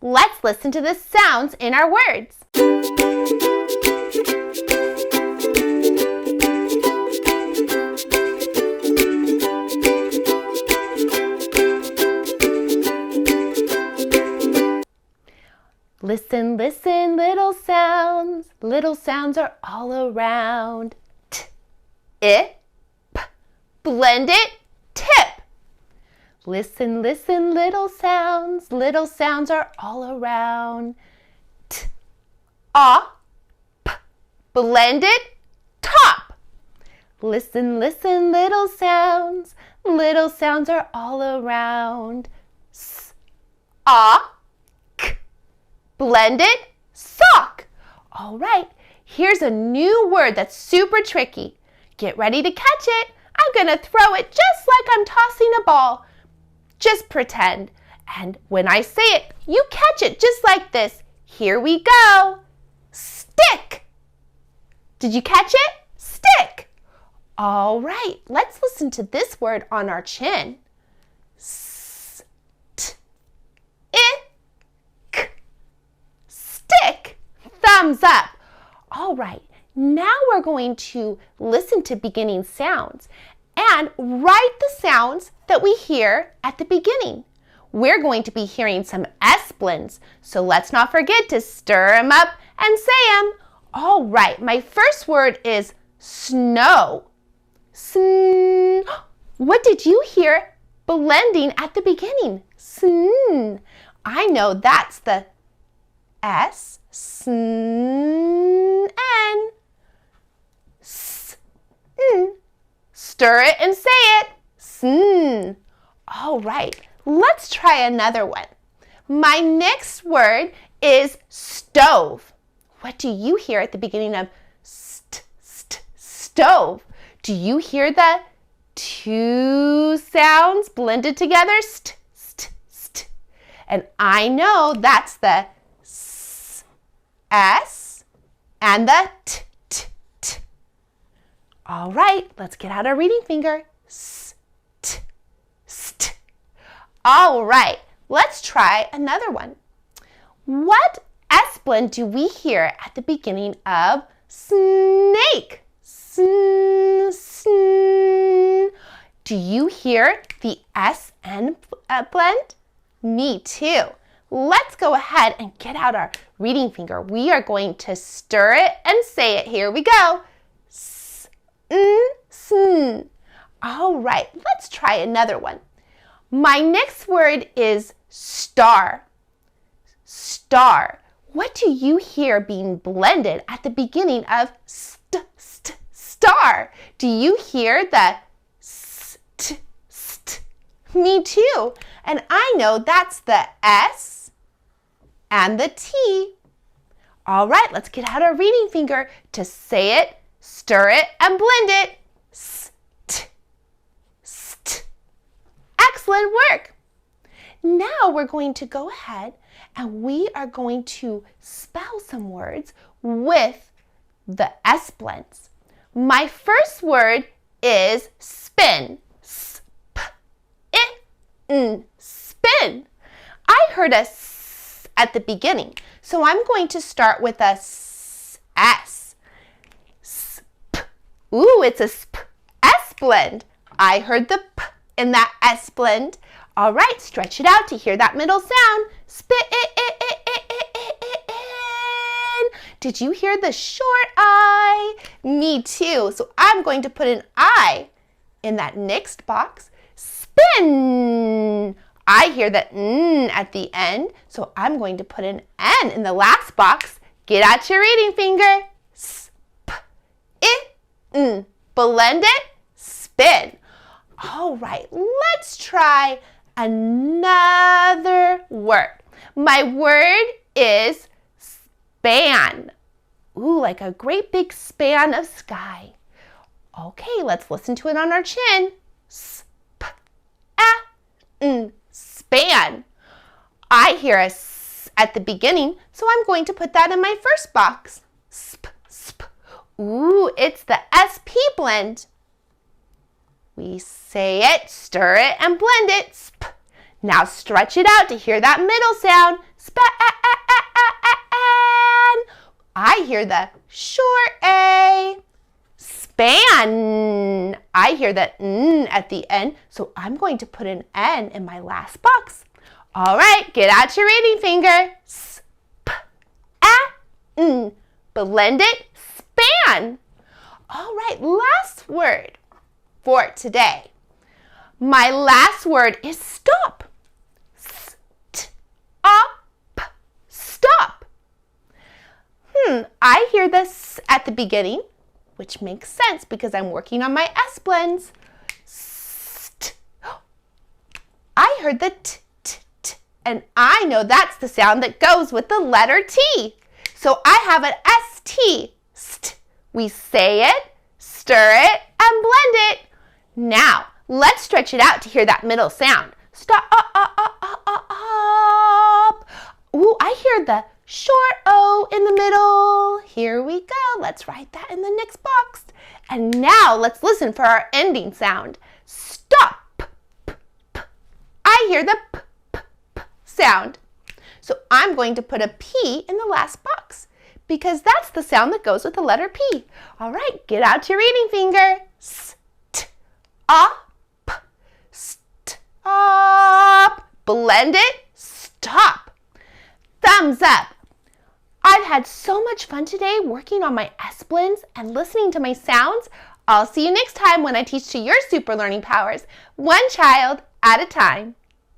Let's listen to the sounds in our words. Listen, listen, little sounds. Little sounds are all around. T, I, p, blend it, tip. Listen, listen, little sounds. Little sounds are all around. T, ah, p, blend it, top. Listen, listen, little sounds. Little sounds are all around. S, ah, blended sock. All right, here's a new word that's super tricky. Get ready to catch it. I'm gonna throw it just like I'm tossing a ball. Just pretend. And when I say it, you catch it just like this. Here we go. Stick. Did you catch it? Stick. All right, let's listen to this word on our chin. Stick. Thumbs up. All right, now we're going to listen to beginning sounds and write the sounds that we hear at the beginning. We're going to be hearing some S blends, so let's not forget to stir them up and say them. All right, my first word is snow. Sn. What did you hear blending at the beginning? Sn. I know that's the S, sn, N. S-n. Stir it and say it. Sn. All right, let's try another one. My next word is stove. What do you hear at the beginning of stove? Do you hear the two sounds blended together? St. And I know that's the S and the T. All right, let's get out our reading finger. St. All right, let's try another one. What S blend do we hear at the beginning of snake? Sn. Do you hear the S N blend? Me too. Let's go ahead and get out our reading finger. We are going to stir it and say it. Here we go. Sn. All right, let's try another one. My next word is star. Star. What do you hear being blended at the beginning of star? Do you hear the st? Me too. And I know that's the S and the T. All right, let's get out our reading finger to say it, stir it, and blend it. St. Excellent work. Now we're going to go ahead and we are going to spell some words with the S blends. My first word is spin. Spin. I heard a S at the beginning, so I'm going to start with a S. Sp. Ooh, it's a sp. S blend. I heard the P in that S blend. All right, stretch it out to hear that middle sound. Spin. Did you hear the short I? Me too. So I'm going to put an I in that next box. Spin. I hear the N at the end, so I'm going to put an N in the last box. Get out your reading finger. Sp. N. Blend it. Spin. All right, let's try another word. My word is span. Ooh, like a great big span of sky. Okay, let's listen to it on our chin. Span. I hear a S at the beginning, so I'm going to put that in my first box. Ooh, it's the SP blend. We say it, stir it, and blend it. Now stretch it out to hear that middle sound. Span. I hear the short A. Span. I hear the N at the end, so I'm going to put an N in my last box. All right, get out your reading finger. Sp-a-n. Blend it, span. All right, last word for today. My last word is stop. S-t-op. Stop. I hear the S at the beginning, which makes sense because I'm working on my S blends. St. I heard the T, T, T, and I know that's the sound that goes with the letter T. So I have an S-T. St. We say it, stir it, and blend it. Now, let's stretch it out to hear that middle sound. Stop. Ooh, I hear the short O in the middle. Here we go. Let's write that in the next box. And now let's listen for our ending sound. Stop. I hear the P, P, P sound. So I'm going to put a P in the last box because that's the sound that goes with the letter P. All right, get out your reading finger. St-op. Stop. Blend it. Stop. Thumbs up. I've had so much fun today working on my S blends and listening to my sounds. I'll see you next time when I teach to your super learning powers, one child at a time.